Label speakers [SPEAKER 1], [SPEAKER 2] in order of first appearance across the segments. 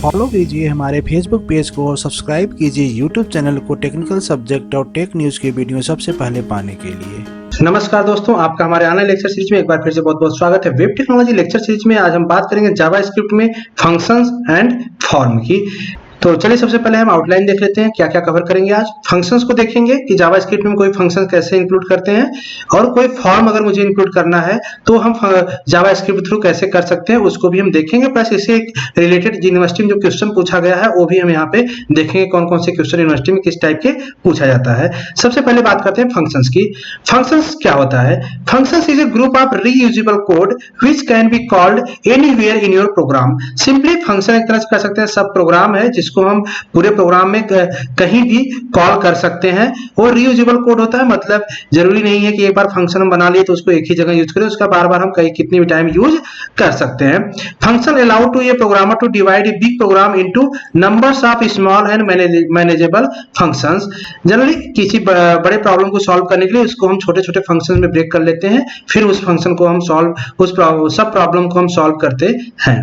[SPEAKER 1] Follow कीजिए हमारे Facebook page को और सब्सक्राइब कीजिए यूट्यूब चैनल को टेक्निकल सब्जेक्ट और टेक न्यूज़ की वीडियो सबसे पहले पाने के लिए।
[SPEAKER 2] नमस्कार दोस्तों, आपका हमारे ऑनलाइन लेक्चर सीरीज में एक बार फिर से बहुत बहुत स्वागत है। वेब टेक्नोलॉजी लेक्चर सीरीज में आज हम बात करेंगे जावास्क्रिप्ट में फंक्शंस एंड फॉर्म की। तो चलिए सबसे पहले हम आउटलाइन देख लेते हैं क्या क्या कवर करेंगे आज। फंक्शंस को देखेंगे कि जावास्क्रिप्ट में कोई फंक्शन कैसे इंक्लूड करते हैं, और कोई फॉर्म अगर मुझे इंक्लूड करना है तो हम जावास्क्रिप्ट थ्रू कैसे कर सकते हैं उसको भी हम देखेंगे। प्लस इससे रिलेटेड यूनिवर्सिटी में जो क्वेश्चन पूछा गया है वो भी हम यहाँ पे देखेंगे, कौन कौन से क्वेश्चन यूनिवर्सिटी में किस टाइप के पूछा जाता है। सबसे पहले बात करते हैं फंक्शंस की। फंक्शंस क्या होता है? Functions is a group of reusable code which can be called anywhere in your program. Simply function एक तरह से कह सकते हैं सब प्रोग्राम है जिसको हम पूरे प्रोग्राम में कहीं भी कॉल कर सकते हैं। और रीयूजेबल कोड होता है, मतलब जरूरी नहीं है कि एक बार फंक्शन हम बना लिए तो उसको एक ही जगह यूज करें, उसका बार बार हम कितनी भी टाइम यूज कर सकते हैं। Function allow to a programmer to divide a big program into numbers of small and manageable functions. Generally किसी बड़े प्रॉब्लम को सॉल्व करने के लिए उसको हम छोटे छोटे फंक्शन में ब्रेक कर लेते हैं, फिर उस फंक्शन को हम सब प्रॉब्लम को हम सॉल्व करते हैं।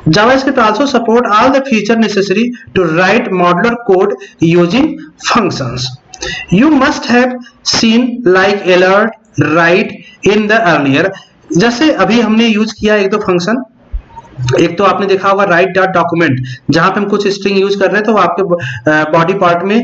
[SPEAKER 2] JavaScript also support all the feature necessary to write modular code using functions. You must have seen like alert, write in the earlier. जैसे अभी हमने यूज किया एक दो फंक्शन, एक तो आपने देखा होगा राइट डॉट डॉक्यूमेंट, जहां पे हम कुछ स्ट्रिंग यूज कर रहे हैं तो वो आपके बॉडी पार्ट में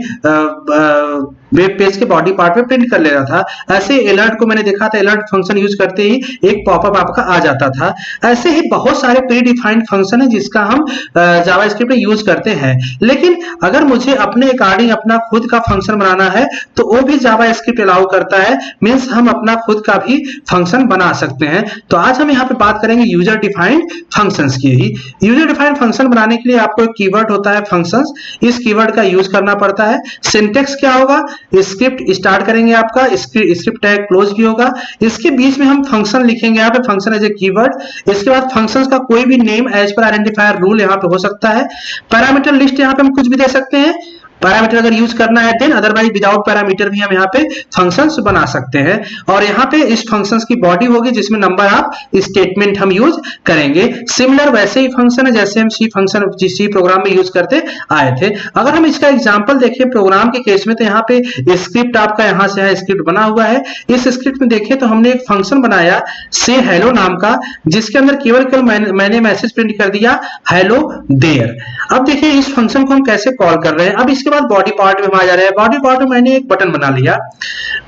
[SPEAKER 2] वेब पेज के बॉडी पार्ट में प्रिंट कर ले रहा था। ऐसे अलर्ट को मैंने देखा था, अलर्ट फंक्शन यूज करते ही एक पॉपअप आपका आ जाता था। ऐसे ही बहुत सारे प्री डिफाइंड फंक्शन है जिसका हम जावास्क्रिप्ट में यूज करते हैं। लेकिन अगर मुझे अपने अकॉर्डिंग अपना खुद का फंक्शन बनाना है तो वो भी जावास्क्रिप्ट अलाउ करता है, मींस हम अपना खुद का भी फंक्शन बना सकते हैं। तो आज हम यहाँ पे बात करेंगे यूजर डिफाइंड फंक्शंस की ही। यूजर डिफाइंड फंक्शन बनाने के लिए आपको एक कीवर्ड होता है फंक्शंस, इस कीवर्ड का यूज करना पड़ता है। सिंटेक्स क्या होगा? स्क्रिप्ट स्टार्ट करेंगे, आपका स्क्रिप्ट टैग क्लोज भी होगा, इसके बीच में हम फंक्शन लिखेंगे, यहाँ पे फंक्शन एज ए कीवर्ड। इसके बाद फंक्शंस का कोई भी name as per identifier rule यहाँ पे हो सकता है। पैरामीटर लिस्ट यहाँ पे हम कुछ भी दे सकते हैं, पैरामीटर अगर यूज करना है देन, अदरवाइज विदाउट पैरामीटर भी हम यहाँ पे फंक्शंस बना सकते हैं। और यहाँ पे इस फंक्शंस की बॉडी होगी जिसमें नंबर ऑफ स्टेटमेंट हम यूज करेंगे। सिमिलर वैसे ही फंक्शन है जैसे हम सी प्रोग्राम में यूज करते आए थे। अगर हम इसका एग्जांपल देखें प्रोग्राम के केस में तो यहाँ पे स्क्रिप्ट आपका यहाँ से है, स्क्रिप्ट बना हुआ है। इस स्क्रिप्ट में देखें तो हमने एक फंक्शन बनाया से हेलो नाम का, जिसके अंदर केवल मैंने मैसेज प्रिंट कर दिया हेलो देयर। अब देखिए इस फंक्शन को हम कैसे कॉल कर रहे हैं। अब इसके बाद बॉडी पार्ट में हम आ जा रहे हैं। बॉडी पार्ट में मैंने एक बटन बना लिया,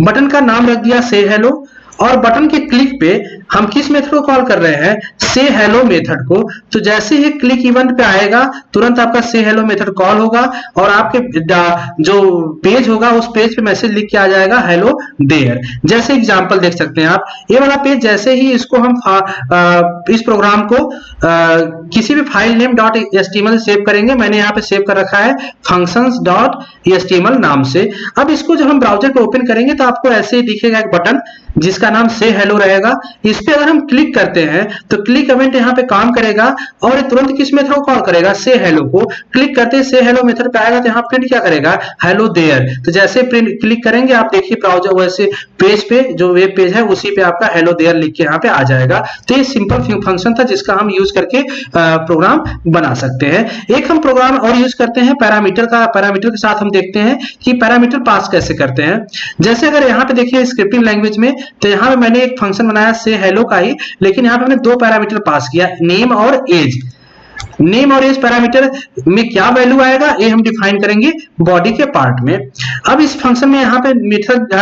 [SPEAKER 2] बटन का नाम रख दिया से हेलो, और बटन के क्लिक पे हम किस मेथड को कॉल कर रहे हैं? से हेलो मेथड को। तो जैसे ही क्लिक इवेंट पे आएगा तुरंत आपका से हेलो मेथड कॉल होगा और आपके जो पेज होगा उस पेज पे मैसेज लिख के आ जाएगा हेलो देयर। जैसे एग्जांपल देख सकते हैं आप, ये वाला पेज जैसे ही इसको हम इस प्रोग्राम को किसी भी file name dot HTML save करेंगे, मैंने यहाँ पे सेव कर रखा है फंक्शंस डॉट एचटीएमएल नाम से। अब इसको जब हम ब्राउजर पे ओपन करेंगे तो आपको ऐसे ही दिखेगा एक बटन जिसका नाम से हेलो रहेगा। इस पे अगर हम क्लिक करते हैं तो क्लिक इवेंट यहाँ पे काम करेगा और तुरंत किस मेथड को कॉल करेगा? से हेलो को। क्लिक करते से हेलो मेथड पे आएगा तो यहाँ प्रिंट क्या करेगा? Hello there. तो जैसे प्रिंट क्लिक करेंगे आप देखिए ब्राउजर वैसे पेज पे जो वेब पेज है उसी पे आपका हेलो देयर लिख के यहाँ पे आ जाएगा। तो ये सिंपल फंक्शन था जिसका हम यूज करके प्रोग्राम बना सकते हैं। एक हम प्रोग्राम और यूज करते हैं पैरामीटर का। पैरामीटर के साथ हम देखते हैं कि पैरामीटर पास कैसे करते हैं। जैसे अगर यहाँ पे देखिए स्क्रिप्टिंग लैंग्वेज में तो यहाँ पे मैंने एक फंक्शन बनाया से हेलो का ही, लेकिन यहाँ पे मैंने दो पैरामीटर पास किया, नेम और एज। नेम और एज पैरामीटर में क्या वैल्यू आएगा ये हम डिफाइन करेंगे बॉडी के पार्ट में। अब इस फंक्शन में यहाँ पे मेथड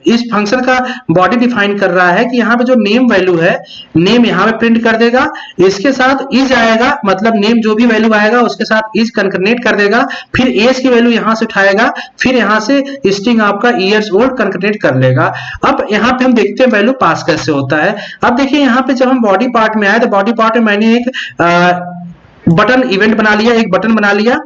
[SPEAKER 2] इस फंक्शन का बॉडी डिफाइन कर रहा है कि यहाँ पे जो नेम वैल्यू है नेम यहाँ पे प्रिंट कर देगा, इसके साथ इज आएगा, मतलब नेम जो भी वैल्यू आएगा उसके साथ इज कंकर्नेट कर देगा, फिर एज की वैल्यू यहाँ से उठाएगा, फिर यहाँ से स्ट्रिंग आपका ईयर्स ओल्ड कंकर्नेट कर लेगा। अब यहाँ पे हम देखते हैं वैल्यू पास कैसे होता है। अब देखिए यहाँ पे जब हम बॉडी पार्ट में आए तो बॉडी पार्ट में मैंने एक बटन इवेंट बना लिया, एक बटन बना लिया।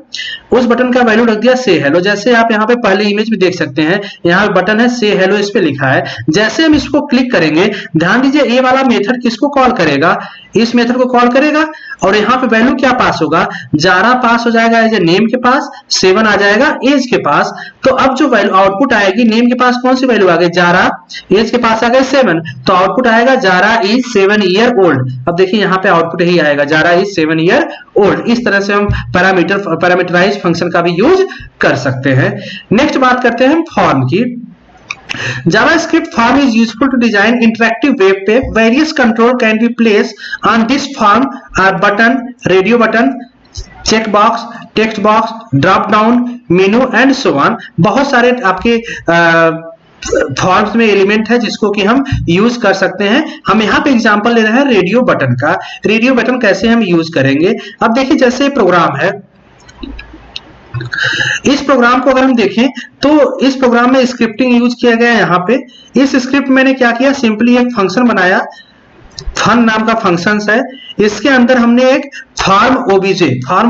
[SPEAKER 2] उस बटन का वैल्यू रख दिया से हेलो। जैसे आप यहाँ पे पहले इमेज में देख सकते हैं, यहाँ पे बटन है से हेलो, इस पे लिखा है। जैसे हम इसको क्लिक करेंगे, ध्यान दीजिए ये वाला मेथड किसको कॉल करेगा, इस मेथड को कॉल करेगा, और यहाँ पे वैल्यू क्या पास होगा, जारा पास हो जाएगा एज ए नेम के पास, 7 आ जाएगा एज के पास। तो अब जो वैल्यू आउटपुट आएगी, नेम के पास कौन सी वैल्यू आ गई, जारा, एज के पास आ गए 7, तो आउटपुट आएगा जारा इज 7 ईयर ओल्ड। अब देखिए यहाँ पे आउटपुट ही आएगा, जारा इज 7 ईयर ओल्ड। इस तरह से हम पैरामीटराइज फंक्शन का भी यूज कर सकते हैं। नेक्स्ट बात करते हैं हम फॉर्म की। JavaScript form is useful to design interactive web page. Various control can be placed on this form are button, radio button, checkbox, text box, drop down menu and so on. बहुत सारे आपके forms में element है जिसको कि हम use कर सकते हैं। हम यहाँ पे एग्जांपल ले रहे हैं रेडियो बटन का। रेडियो बटन कैसे हम यूज करेंगे, अब देखिए जैसे प्रोग्राम है, इस प्रोग्राम को अगर हम देखें तो इस प्रोग्राम में स्क्रिप्टिंग यूज किया गया है। यहाँ पे इस स्क्रिप्ट मैंने क्या किया, सिंपली एक फंक्शन बनाया, फन नाम का फंक्शन है। इसके अंदर हमने एक फॉर्म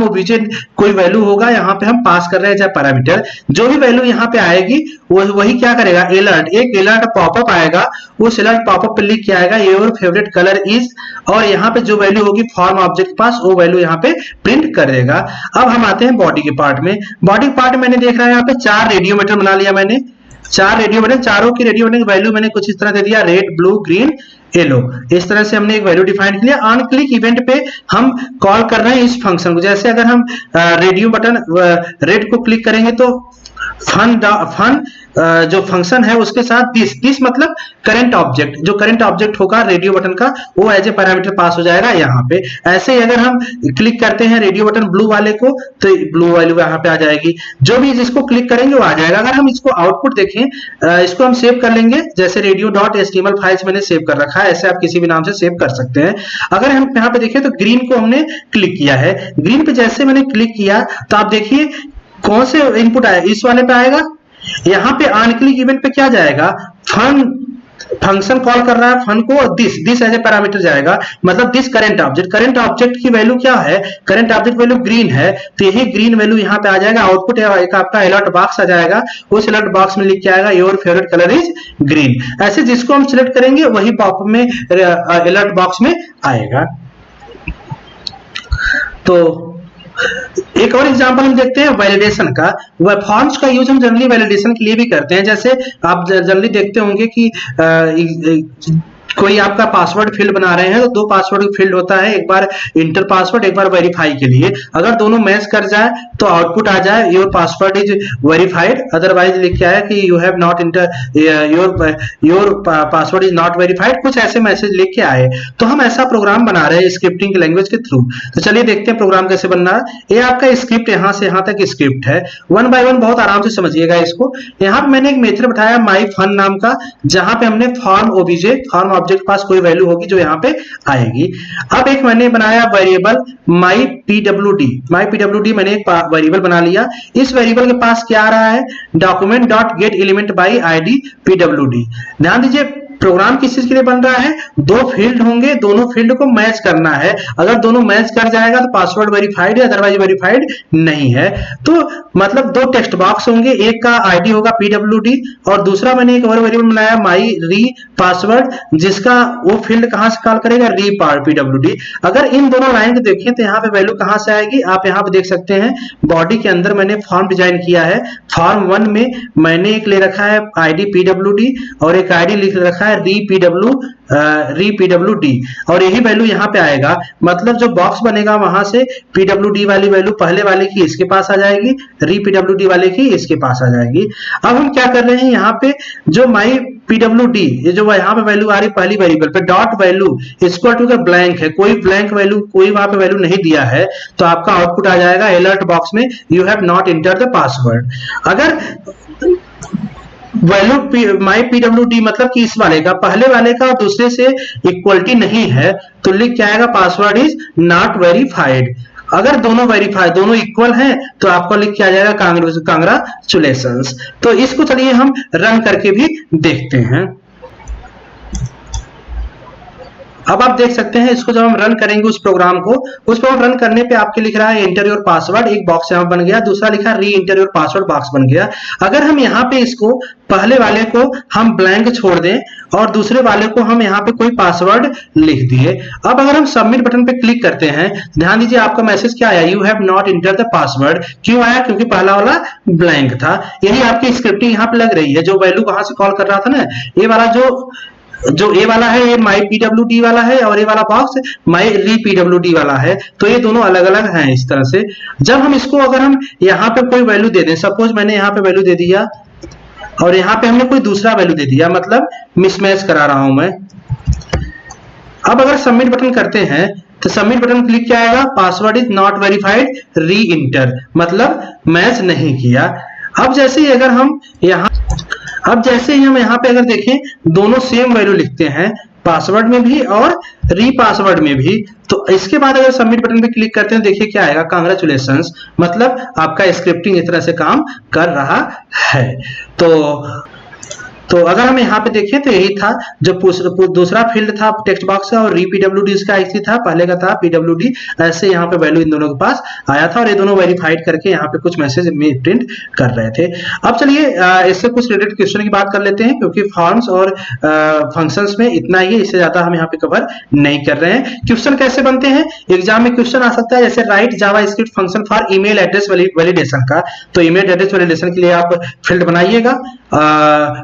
[SPEAKER 2] ओबीजे कोई वैल्यू होगा, यहाँ पे हम पास कर रहे हैं चाहे पैरामीटर, जो भी वैल्यू यहाँ पे आएगी वही क्या करेगा, अलर्ट, एक अलर्ट पॉपअप आएगा, उस अलर्ट पॉपअप पे लिख के आएगा योर फेवरेट कलर इज, और यहाँ पे जो वैल्यू होगी फॉर्म ऑब्जेक्ट के पास वो वैल्यू यहाँ पे प्रिंट कर देगा। अब हम आते हैं बॉडी के पार्ट में। बॉडी पार्ट में मैंने देख रहा है यहाँ पे 4 रेडियो बटन बना लिया मैंने, 4 रेडियो बटन, चारों की रेडियो बटन की वैल्यू मैंने कुछ इस तरह दे दिया, रेड, ब्लू, ग्रीन, येलो। इस तरह से हमने एक वैल्यू डिफाइन किया। ऑन क्लिक इवेंट पे हम कॉल कर रहे हैं इस फंक्शन को। जैसे अगर हम रेडियो बटन रेड को क्लिक करेंगे तो फन जो फंक्शन है उसके साथ दिस मतलब करंट ऑब्जेक्ट, जो करंट ऑब्जेक्ट होगा रेडियो बटन का वो एज ए पैरामीटर पास हो जाएगा यहाँ पे। ऐसे ही अगर हम क्लिक करते हैं रेडियो बटन ब्लू वाले को तो ब्लू वैल्यू यहाँ पे आ जाएगी, जो भी जिसको क्लिक करेंगे वो आ जाएगा। अगर हम इसको आउटपुट देखें, इसको हम सेव कर लेंगे, जैसे radio.html फाइल्स मैंने सेव कर रखा है, ऐसे आप किसी भी नाम से सेव कर सकते हैं। अगर हम यहाँ पे देखें तो ग्रीन को हमने क्लिक किया है, ग्रीन पे जैसे मैंने क्लिक किया तो आप देखिए कौन से इनपुट आया, इस वाले पे आएगा। यहाँ पे ऑन क्लिक इवेंट पे क्या जाएगा, फन फंक्शन कॉल कर रहा है फन को, दिस एज ए पैरामीटर जाएगा, मतलब दिस करंट ऑब्जेक्ट की वैल्यू क्या है, करंट ऑब्जेक्ट वैल्यू ग्रीन है, तो यही ग्रीन वैल्यू यहाँ पे आ जाएगा। आउटपुट एक आपका अलर्ट बॉक्स आ जाएगा, उस अलर्ट बॉक्स में लिख के आएगा your favourite colour is green. ऐसे जिसको हम सिलेक्ट करेंगे वही पॉपअप में अलर्ट बॉक्स में आएगा। तो एक और एग्जांपल हम देखते हैं वैलिडेशन का। वह फॉर्म्स का यूज हम जनरली वैलिडेशन के लिए भी करते हैं। जैसे आप जनरली देखते होंगे कि कोई आपका पासवर्ड फील्ड बना रहे हैं तो 2 पासवर्ड फील्ड होता है, एक बार इंटर पासवर्ड, एक बार वेरीफाई के लिए। अगर दोनों मैच कर जाए तो आउटपुट आ जाए your password is verified, otherwise लिख के आया कि you have not inter your password is not verified, कुछ ऐसे मैसेज लिख के आए। तो हम ऐसा प्रोग्राम बना रहे हैं स्क्रिप्टिंग की लैंग्वेज के थ्रू। तो चलिए देखते हैं प्रोग्राम कैसे बनना है। ये आपका स्क्रिप्ट यहाँ से यहाँ तक स्क्रिप्ट है, 1 बाय 1 बहुत आराम से समझिएगा इसको। यहाँ पे मैंने एक मेथड बताया माई फन नाम का, जहां पे हमने फॉर्म ऑब्जेक्ट के पास कोई वैल्यू होगी जो यहाँ पे आएगी। अब एक मैंने बनाया वेरिएबल माई पीडब्ल्यूडी मैंने एक वेरिएबल बना लिया। इस वेरिएबल के पास क्या आ रहा है, document dot gate element by ID PWD. ध्यान दीजिए प्रोग्राम किस चीज के लिए बन रहा है, 2 फील्ड होंगे, दोनों फील्ड को मैच करना है। अगर दोनों मैच कर जाएगा तो पासवर्ड वेरीफाइड है, अदरवाइज वेरीफाइड नहीं है। तो मतलब 2 टेक्स्ट बॉक्स होंगे, एक का आईडी होगा पीडब्ल्यूडी और दूसरा मैंने एक और वेरिएबल बनाया माई री पासवर्ड, जिसका वो फील्ड कहां से कॉल करेगा, री पीडब्ल्यूडी। अगर इन दोनों लाइन को देखें तो यहाँ पे वैल्यू कहां से आएगी, आप यहाँ पे देख सकते हैं बॉडी के अंदर मैंने फॉर्म डिजाइन किया है। फॉर्म 1 में मैंने एक ले रखा है आईडी पीडब्ल्यूडी और एक आईडी लिख रखा है री पीडब्ल्यूडी, और यही वैल्यू यहाँ पे आएगा। मतलब जो बॉक्स बनेगा वहां से पीडब्ल्यूडी वाली वैल्यू पहले वाले की इसके पास आ जाएगी, री पीडब्ल्यूडी वाले की इसके पास आ जाएगी। अब हम क्या कर रहे हैं, यहाँ पे जो माई पीडब्ल्यूडी ये जो यहाँ पे वैल्यू आ रही पहली वेरिएबल पे डॉट वैल्यू इक्वल टू का ब्लैंक है, कोई ब्लैंक वैल्यू कोई वहां पे वैल्यू नहीं दिया है, तो आपका आउटपुट आ जाएगा अलर्ट बॉक्स में you have not entered the password. अगर वैल्यू माई पीडब्ल्यूडी मतलब कि इस वाले का पहले वाले का और दूसरे से इक्वलिटी नहीं है तो लिख के आएगा पासवर्ड इज नॉट वेरीफाइड। अगर दोनों इक्वल हैं तो आपको लिख के आ जाएगा कांग्रेचुलेशंस। तो इसको चलिए हम रन करके भी देखते हैं। अब आप देख सकते हैं इसको जब हम रन करेंगे उस प्रोग्राम को, उस प्रोग्राम रन करने पे आपके लिख रहा है एंटर योर पासवर्ड, एक बॉक्स यहाँ बन गया, दूसरा लिखा री एंटर योर पासवर्ड बॉक्स बन गया। अगर हम यहाँ पे इसको पहले वाले को हम ब्लैंक छोड़ दें और दूसरे वाले को हम यहाँ पे कोई पासवर्ड लिख दिए, अब अगर हम सबमिट बटन पे क्लिक करते हैं, ध्यान दीजिए आपका मैसेज क्या आया, you have not enter the password. क्यों आया? क्योंकि पहला वाला ब्लैंक था। यही आपकी स्क्रिप्टिंग यहाँ पे लग रही है, जो वैल्यू वहां से कॉल कर रहा था ना, ये वाला जो ए वाला है ये माई पीडब्ल्यूडी वाला है और ये वाला बॉक्स माई री पीडब्ल्यूडी वाला है, तो ये दोनों अलग अलग हैं। इस तरह से जब हम इसको अगर हम यहाँ पे कोई वैल्यू दे दें, सपोज मैंने यहाँ पे वैल्यू दे दिया और यहाँ पे हमने कोई दूसरा वैल्यू दे दिया, मतलब मिसमैच करा रहा हूं मैं। अब अगर सबमिट बटन करते हैं तो सबमिट बटन क्लिक किया आएगा, पासवर्ड इज नॉट वेरीफाइड री इंटर, मतलब मैच नहीं किया। अब जैसे ही अगर हम यहाँ पे अगर देखें दोनों सेम वैल्यू लिखते हैं, पासवर्ड में भी और री पासवर्ड में भी, तो इसके बाद अगर सबमिट बटन पे क्लिक करते हैं देखिए क्या आएगा, कांग्रेचुलेशंस, मतलब आपका स्क्रिप्टिंग इस तरह से काम कर रहा है। तो अगर हम यहाँ पे देखें तो यही था, जो दूसरा फील्ड था टेक्स्ट बॉक्स का और री पीडब्ल्यूडी इसका ऐसी था, पहले का था पीडब्ल्यूडी, ऐसे यहाँ पे वैल्यू इन दोनों के पास आया था और ये दोनों वेरीफाइड करके यहाँ पे कुछ मैसेज प्रिंट कर रहे थे। अब चलिए इससे कुछ रिलेटेड क्वेश्चन की बात कर लेते हैं, क्योंकि फॉर्म्स और फंक्शंस में इतना ही है, इससे ज्यादा हम यहाँ पे कवर नहीं कर रहे हैं। क्वेश्चन कैसे बनते हैं, एग्जाम में क्वेश्चन आ सकता है जैसे right JavaScript function for email address validation का, तो ईमेल एड्रेस वैलिडेशन के लिए आप फील्ड बनाइएगा,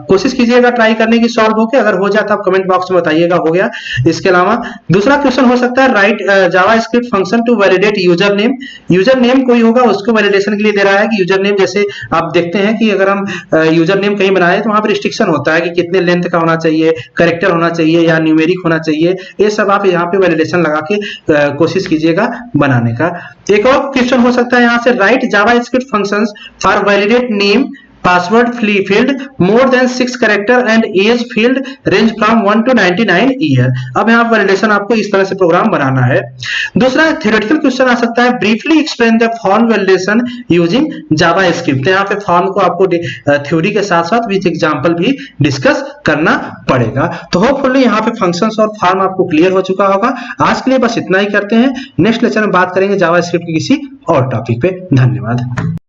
[SPEAKER 2] कोशिश कीजिएगा ट्राई करने की, सॉल्व हो के अगर हो जाए तो आप कमेंट बॉक्स में बताइएगा हो गया। इसके अलावा दूसरा क्वेश्चन हो सकता है write JavaScript function to validate user name, user name कोई होगा उसको वैलिडेशन के लिए दे रहा है कि यूजर नेम, जैसे आप देखते हैं कि अगर हम यूजर नेम कहीं बनाए तो वहां पर रिस्ट्रिक्शन होता है कि कितने लेंथ का होना चाहिए, कैरेक्टर होना चाहिए या न्यूमेरिक होना चाहिए, ये सब आप यहाँ पे वैलिडेशन लगा के कोशिश कीजिएगा बनाने का। एक और क्वेश्चन हो सकता है यहाँ से write JavaScript functions for validate name password field more than 6 character and age field range from 1 to 99 year. अब यहाँ वैलिडेशन आपको इस तरह से प्रोग्राम बनाना है। दूसरा थ्योरेटिकल क्वेश्चन आ सकता है briefly explain the form validation using JavaScript, यहाँ पे फॉर्म को आपको थ्योरी के साथ साथ विद एग्जांपल भी डिस्कस करना पड़ेगा। तो होपफुली यहाँ पे फंक्शंस और फॉर्म आपको क्लियर हो चुका होगा। आज के लिए बस इतना ही करते हैं, नेक्स्ट लेक्चर में बात करेंगे जावास्क्रिप्ट के किसी और टॉपिक पे। धन्यवाद।